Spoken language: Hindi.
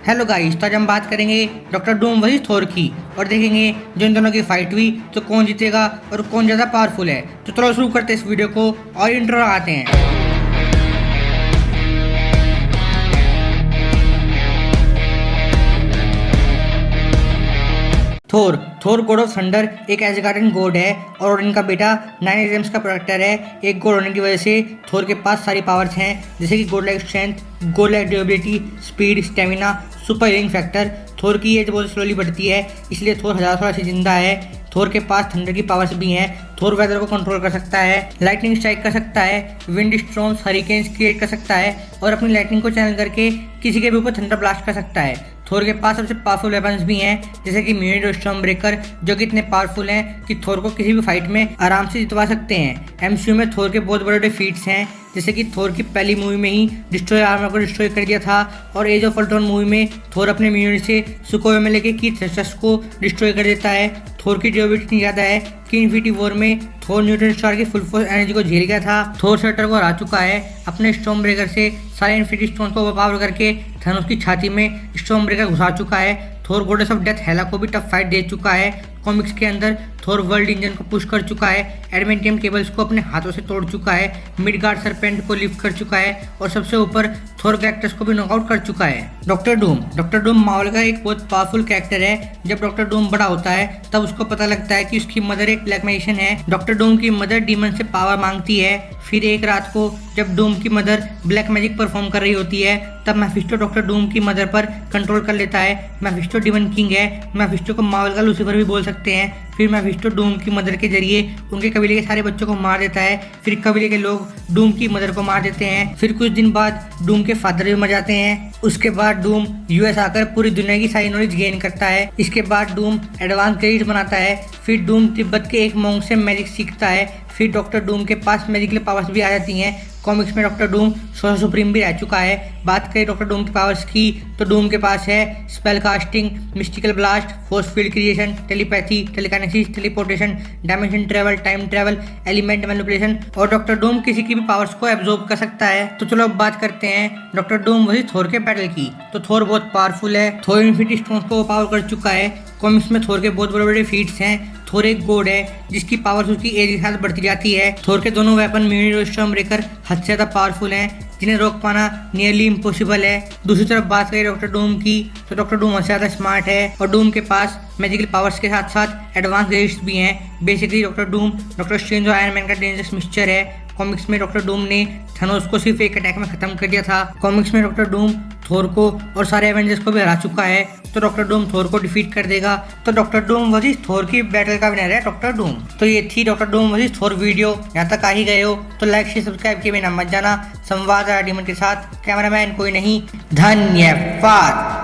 हेलो गाइस, तो आज हम बात करेंगे डॉक्टर डूम वर्सेस थोर की और देखेंगे जो इन दोनों की फाइट हुई तो कौन जीतेगा और कौन ज़्यादा पावरफुल है। तो चलो शुरू करते हैं इस वीडियो को और इंट्रो आते हैं। थोर थोर गॉड ऑफ थंडर एक एसगार्डियन गॉड है और इनका बेटा नाइन एजेम्स का प्रोटेक्टर है। एक गॉड होने की वजह से थोर के पास सारी पावर्स हैं, जैसे कि god like strength, god like durability, speed, stamina, super healing factor. Thor की एज बहुत स्लोली बढ़ती है, इसलिए थोर हज़ार साल से जिंदा है। थोर के पास थंडर की पावर्स भी हैं। थोर वेदर को कंट्रोल कर सकता है, लाइटनिंग स्ट्राइक कर सकता है, विंड स्टॉर्म्स, हरिकेन्स क्रिएट कर सकता है और अपनी लाइटनिंग को चैनल करके किसी के भी ऊपर थंडर ब्लास्ट कर सकता है। थोर के पास सबसे पावरफुल वेपन्स भी हैं, जैसे कि म्यूनिट और स्टॉर्म ब्रेकर, जो कि इतने पावरफुल हैं कि थोर को किसी भी फाइट में आराम से जितवा सकते हैं। एमसीयू में थोर के बहुत बड़े बड़े फीट्स हैं, जैसे कि थोर की पहली मूवी में ही डिस्ट्रॉय आर्मर को डिस्ट्रॉय कर दिया था और एज ऑफ अल्ट्रॉन मूवी में थोर अपने म्यूनिट से सुकोई में लेके की थ्रस्टर्स को डिस्ट्रॉय कर देता है। थोर की ड्यूरेबिलिटी इतनी ज़्यादा है कि इन्फिनिटी वॉर में थोर न्यूट्रॉन स्टार की फुल फोर्स एनर्जी को झेल गया था। थोर शटर को हरा चुका है अपने स्टॉर्म ब्रेकर से, सारे इन्फिनिटी स्टोन को ओवरपावर करके थानोस की छाती में स्टॉर्म ब्रेकर घुसा चुका है। थोर गॉडेस ऑफ डेथ हेला को भी टफ फाइट दे चुका है। कॉमिक्स के अंदर थोर वर्ल्ड इंजन को पुश कर चुका है, एडमेंटियम केबल्स को अपने हाथों से तोड़ चुका है, मिडगार्ड सरपेंट को लिफ्ट कर चुका है और सबसे ऊपर थोर गैलेक्टस को भी नॉकआउट कर चुका है। डॉक्टर डूम मार्वल का एक बहुत पावरफुल कैरेक्टर है। जब डॉक्टर डूम बड़ा होता है तब उसको पता लगता है कि उसकी मदर एक ब्लैक मैजिशियन है। डॉक्टर डूम की मदर डीमन से पावर मांगती है। फिर एक रात को जब डूम की मदर ब्लैक मैजिक परफॉर्म कर रही होती है तब मैफिस्टो डॉक्टर डूम की मदर पर कंट्रोल कर लेता है। मैफिस्टो डीमन किंग है, मैफिस्टो को मार्वल का लूसीफर भी बोल सकते हैं। फिर मैफिस्टो डूम की मदर के जरिए उनके कबीले के सारे बच्चों को मार देता है। फिर कबीले के लोग डूम की मदर को मार देते हैं। फिर कुछ दिन बाद डूम के फादर भी मर जाते हैं। उसके बाद डूम यूएस आकर पूरी दुनिया की सारी नॉलेज गेन करता है। इसके बाद डूम एडवांस क्रेडिट बनाता है। फिर डूम तिब्बत के एक मॉन्क से मैजिक सीखता है। फिर डॉक्टर डूम के पास मैजिकल पावर्स भी आ जाती हैं। कॉमिक्स में डॉक्टर डूम सोलर सुप्रीम भी रह चुका है। बात करें डॉक्टर डूम की पावर्स की तो डूम के पास है spell casting, mystical blast, force field creation, telepathy, telekinesis, teleportation, dimension travel, time travel, element manipulation और डॉक्टर डूम किसी की भी पावर्स को एब्जॉर्ब कर सकता है। तो चलो अब बात करते हैं डॉक्टर डूम वर्सेस थोर के बैटल की। तो थोर बहुत पावरफुल है। थोर इन्फिनिटी स्टोन्स को पावर कर चुका है। कॉमिक्स में थोर के बहुत बड़े बड़े फीट्स हैं। थोर एक गॉड है जिसकी पावर उसकी एज के साथ बढ़ती जाती है। थोर के दोनों वेपन म्यूनिट और स्टॉर्म ब्रेकर हद से ज़्यादा पावरफुल हैं, जिन्हें रोक पाना नियरली इम्पॉसिबल है। दूसरी तरफ बात करें डॉक्टर डूम की तो डॉक्टर डूम सबसे ज़्यादा स्मार्ट है और डूम के पास मैजिकल पावर्स के साथ साथ एडवांस गैजेट्स भी हैं। Basically doctor Doom doctor strange और आयरन मैन का डेंजरस मिक्सचर है। कॉमिक्स में डॉक्टर डूम ने थानोस को सिर्फ एक अटैक में खत्म कर दिया था। कॉमिक्स में डॉक्टर डूम थोर को और सारे एवेंजर्स को भी हरा चुका है, तो डॉक्टर डूम थोर को डिफीट कर देगा। तो डॉक्टर डूम वर्सेस थोर की बैटल का विनर है डॉक्टर डूम। तो ये थी डॉक्टर डूम वर्सेस थोर वीडियो। यहाँ तक आ ही गए हो तो लाइक शेयर सब्सक्राइब किए बिना मत जाना। संवाद डीमन के साथ कैमरामैन कोई नहीं। धन्यवाद।